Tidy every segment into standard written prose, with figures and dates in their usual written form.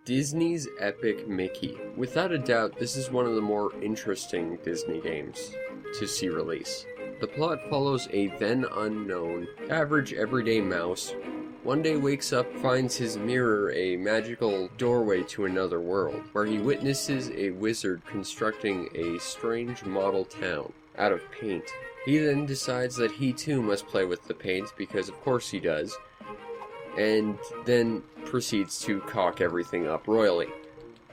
Disney's Epic Mickey. Without a doubt, this is one of the more interesting Disney games to see release. The plot follows a then unknown, average everyday mouse. One day wakes up, finds his mirror a magical doorway to another world, where he witnesses a wizard constructing a strange model town out of paint. He then decides that he too must play with the paint, because of course he does, and then proceeds to cock everything up royally.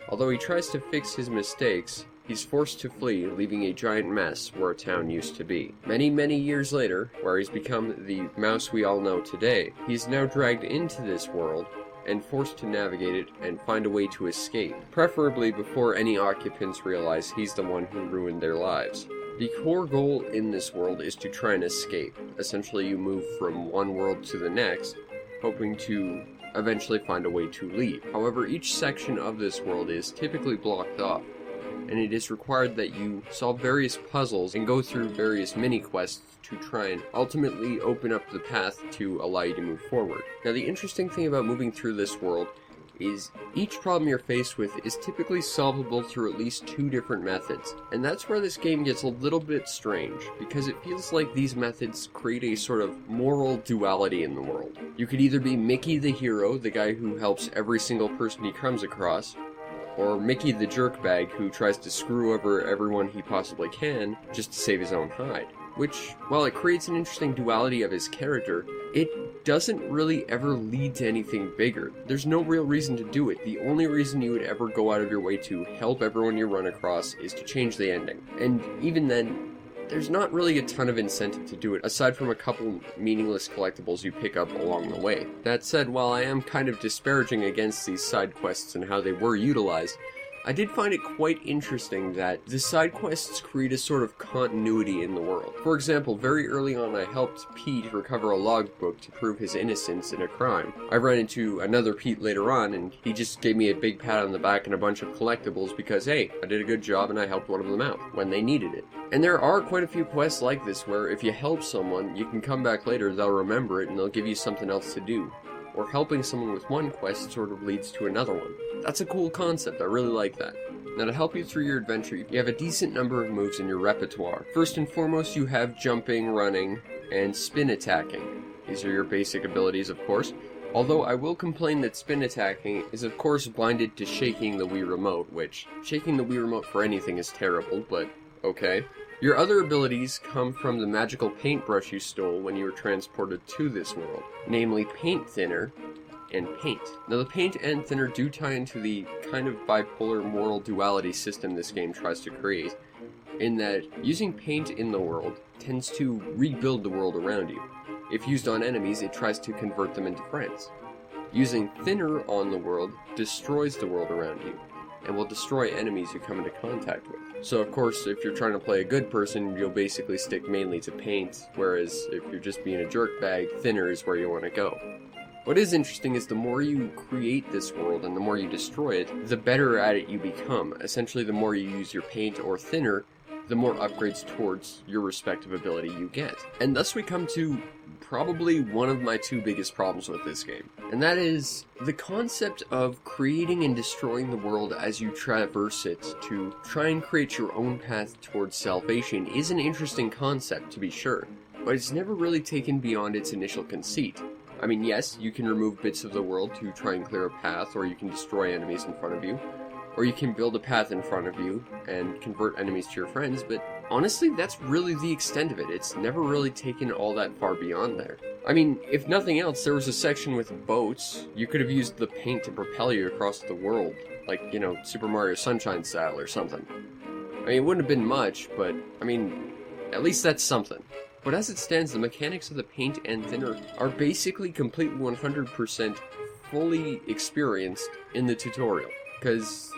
Although he tries to fix his mistakes, he's forced to flee, leaving a giant mess where a town used to be. Many, many years later, where he's become the mouse we all know today, he's now dragged into this world and forced to navigate it and find a way to escape, preferably before any occupants realize he's the one who ruined their lives. The core goal in this world is to try and escape. Essentially, you move from one world to the next, hoping to eventually find a way to leave. However, each section of this world is typically blocked off, and it is required that you solve various puzzles and go through various mini-quests to try and ultimately open up the path to allow you to move forward. Now, the interesting thing about moving through this world is each problem you're faced with is typically solvable through at least 2 different methods. And that's where this game gets a little bit strange, because it feels like these methods create a sort of moral duality in the world. You could either be Mickey the hero, the guy who helps every single person he comes across, or Mickey the jerkbag who tries to screw over everyone he possibly can just to save his own hide. Which, while it creates an interesting duality of his character, it doesn't really ever lead to anything bigger. There's no real reason to do it. The only reason you would ever go out of your way to help everyone you run across is to change the ending. And even then, there's not really a ton of incentive to do it, aside from a couple meaningless collectibles you pick up along the way. That said, while I am kind of disparaging against these side quests and how they were utilized, I did find it quite interesting that the side quests create a sort of continuity in the world. For example, very early on I helped Pete recover a logbook to prove his innocence in a crime. I ran into another Pete later on, and he just gave me a big pat on the back and a bunch of collectibles because, hey, I did a good job and I helped one of them out when they needed it. And there are quite a few quests like this where if you help someone, you can come back later, they'll remember it, and they'll give you something else to do. Or helping someone with one quest sort of leads to another one. That's a cool concept, I really like that. Now, to help you through your adventure, you have a decent number of moves in your repertoire. First and foremost, you have jumping, running, and spin attacking. These are your basic abilities, of course. Although I will complain that spin attacking is of course blinded to shaking the Wii Remote, which shaking the Wii Remote for anything is terrible, but okay. Your other abilities come from the magical paintbrush you stole when you were transported to this world, namely paint thinner and paint. Now, the paint and thinner do tie into the kind of bipolar moral duality system this game tries to create, in that using paint in the world tends to rebuild the world around you. If used on enemies, it tries to convert them into friends. Using thinner on the world destroys the world around you, and will destroy enemies you come into contact with. So of course, if you're trying to play a good person, you'll basically stick mainly to paint, whereas if you're just being a jerkbag, thinner is where you want to go. What is interesting is the more you create this world and the more you destroy it, the better at it you become. Essentially, the more you use your paint or thinner, the more upgrades towards your respective ability you get. And thus we come to probably one of my 2 biggest problems with this game. And that is the concept of creating and destroying the world as you traverse it to try and create your own path towards salvation is an interesting concept, to be sure, but it's never really taken beyond its initial conceit. I mean, yes, you can remove bits of the world to try and clear a path, or you can destroy enemies in front of you, or you can build a path in front of you and convert enemies to your friends, but honestly, that's really the extent of it. It's never really taken all that far beyond there. I mean, if nothing else, there was a section with boats. You could have used the paint to propel you across the world, like, you know, Super Mario Sunshine style or something. I mean, it wouldn't have been much, but, I mean, at least that's something. But as it stands, the mechanics of the paint and thinner are basically completely 100% fully experienced in the tutorial. Because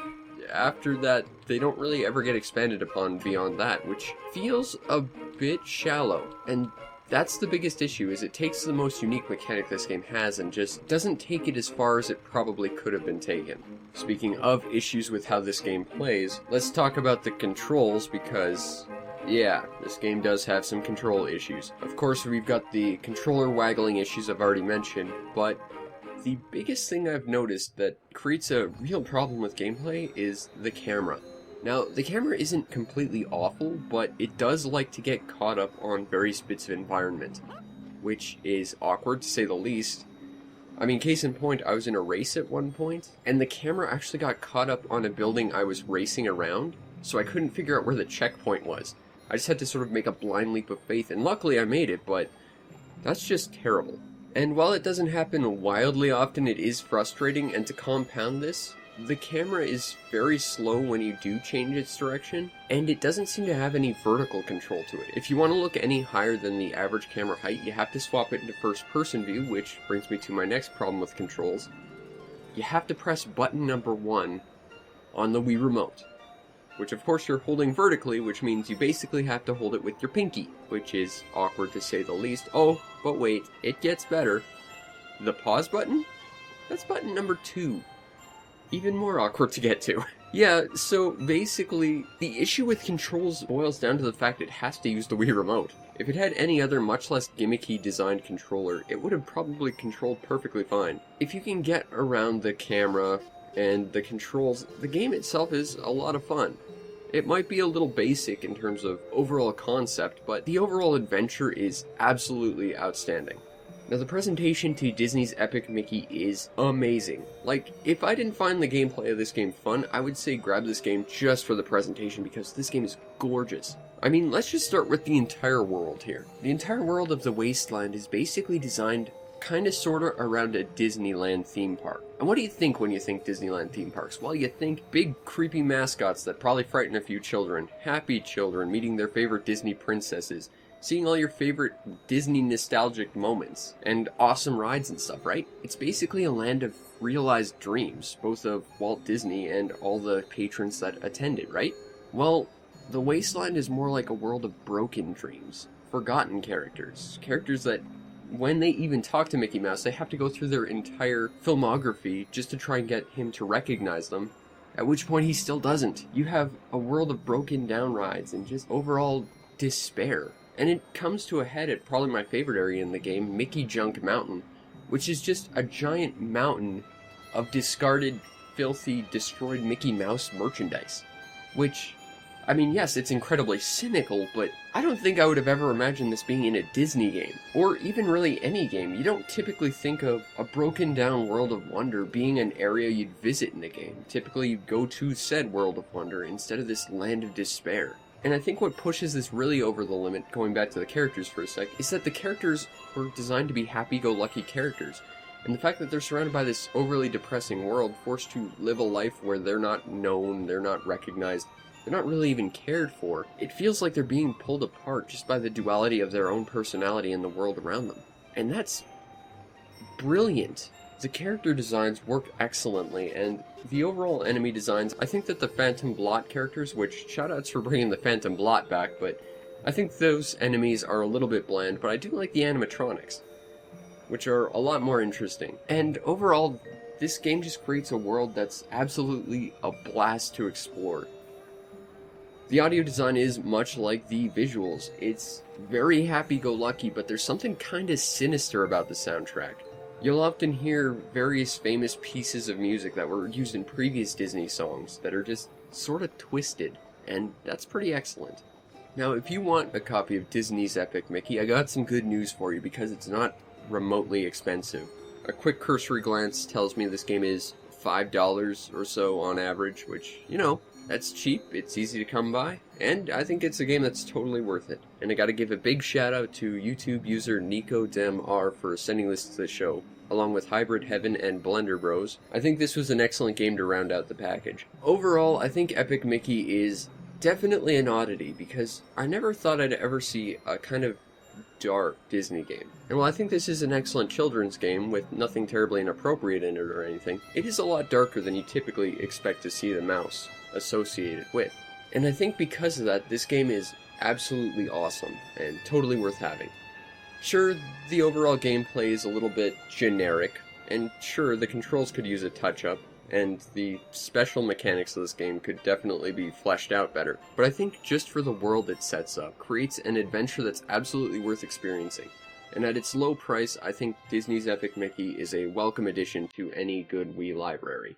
after that, they don't really ever get expanded upon beyond that, which feels a bit shallow. And that's the biggest issue, is it takes the most unique mechanic this game has and just doesn't take it as far as it probably could have been taken. Speaking of issues with how this game plays, let's talk about the controls, because Yeah, this game does have some control issues. Of course, we've got the controller waggling issues I've already mentioned, but the biggest thing I've noticed that creates a real problem with gameplay is the camera. Now, the camera isn't completely awful, but it does like to get caught up on various bits of environment, which is awkward to say the least. I mean, case in point, I was in a race at one point, and the camera actually got caught up on a building I was racing around, so I couldn't figure out where the checkpoint was. I just had to sort of make a blind leap of faith, and luckily I made it, but that's just terrible. And while it doesn't happen wildly often, it is frustrating, and to compound this, the camera is very slow when you do change its direction, and it doesn't seem to have any vertical control to it. If you want to look any higher than the average camera height, you have to swap it into first-person view, which brings me to my next problem with controls. You have to press button number 1 on the Wii Remote, which of course you're holding vertically, which means you basically have to hold it with your pinky, which is awkward to say the least. Oh, but wait, it gets better. The pause button? That's button number 2. Even more awkward to get to. Yeah, so basically, the issue with controls boils down to the fact it has to use the Wii Remote. If it had any other much less gimmicky designed controller, it would have probably controlled perfectly fine. If you can get around the camera and the controls, the game itself is a lot of fun. It might be a little basic in terms of overall concept, but the overall adventure is absolutely outstanding. Now, the presentation to Disney's Epic Mickey is amazing. Like, if I didn't find the gameplay of this game fun, I would say grab this game just for the presentation, because this game is gorgeous. I mean, let's just start with the entire world here. The entire world of the Wasteland is basically designed kinda sorta around a Disneyland theme park. And what do you think when you think Disneyland theme parks? Well, you think big creepy mascots that probably frighten a few children, happy children meeting their favorite Disney princesses, seeing all your favorite Disney nostalgic moments, and awesome rides and stuff, right? It's basically a land of realized dreams, both of Walt Disney and all the patrons that attend it, right? Well, the Wasteland is more like a world of broken dreams, forgotten characters that when they even talk to Mickey Mouse, they have to go through their entire filmography just to try and get him to recognize them, at which point he still doesn't. You have a world of broken down rides and just overall despair. And it comes to a head at probably my favorite area in the game, Mickey Junk Mountain, which is just a giant mountain of discarded, filthy, destroyed Mickey Mouse merchandise. Which, I mean, yes, it's incredibly cynical, but I don't think I would have ever imagined this being in a Disney game, or even really any game. You don't typically think of a broken down World of Wonder being an area you'd visit in a game. Typically you'd go to said World of Wonder instead of this land of despair. And I think what pushes this really over the limit, going back to the characters for a sec, is that the characters were designed to be happy-go-lucky characters. And the fact that they're surrounded by this overly depressing world, forced to live a life where they're not known, they're not recognized, they're not really even cared for, it feels like they're being pulled apart just by the duality of their own personality and the world around them. And that's brilliant. The character designs work excellently, and the overall enemy designs, I think that the Phantom Blot characters, which shoutouts for bringing the Phantom Blot back, but I think those enemies are a little bit bland, but I do like the animatronics, which are a lot more interesting. And overall, this game just creates a world that's absolutely a blast to explore. The audio design is much like the visuals. It's very happy-go-lucky, but there's something kinda sinister about the soundtrack. You'll often hear various famous pieces of music that were used in previous Disney songs that are just sort of twisted, and that's pretty excellent. Now, if you want a copy of Disney's Epic Mickey, I got some good news for you because it's not remotely expensive. A quick cursory glance tells me this game is $5 or so on average, which, you know, that's cheap, it's easy to come by, and I think it's a game that's totally worth it. And I gotta give a big shout out to YouTube user NicoDemR for sending this to the show, along with Hybrid Heaven and Blender Bros. I think this was an excellent game to round out the package. Overall, I think Epic Mickey is definitely an oddity, because I never thought I'd ever see a kind of dark Disney game. And while I think this is an excellent children's game with nothing terribly inappropriate in it or anything, it is a lot darker than you typically expect to see the mouse associated with. And I think because of that, this game is absolutely awesome and totally worth having. Sure, the overall gameplay is a little bit generic, And sure, the controls could use a touch-up, and the special mechanics of this game could definitely be fleshed out better, but I think just for the world it sets up, creates an adventure that's absolutely worth experiencing. And at its low price, I think Disney's Epic Mickey is a welcome addition to any good Wii library.